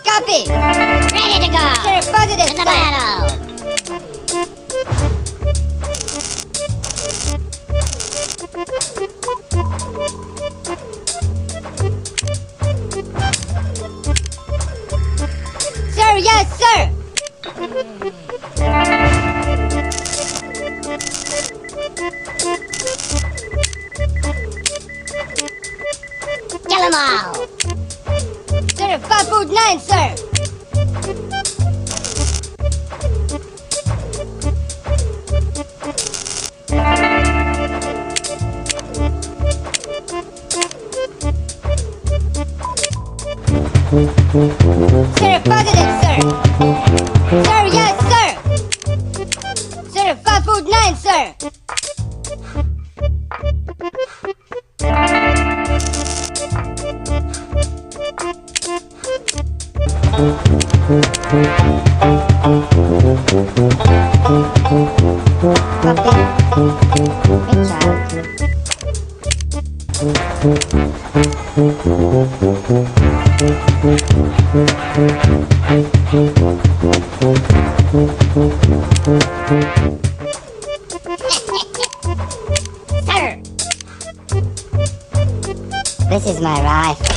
Copy! Ready to go! Sir, positive, in the battle! Sir, yes, sir! Kill them all! Sir, 549, sir! Sir, positive, sir! Sir, yes, sir! Sir, 549, sir! Sir! This is my rifle.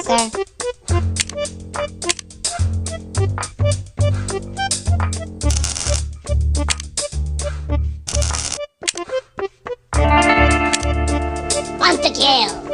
Sir. Want to kill.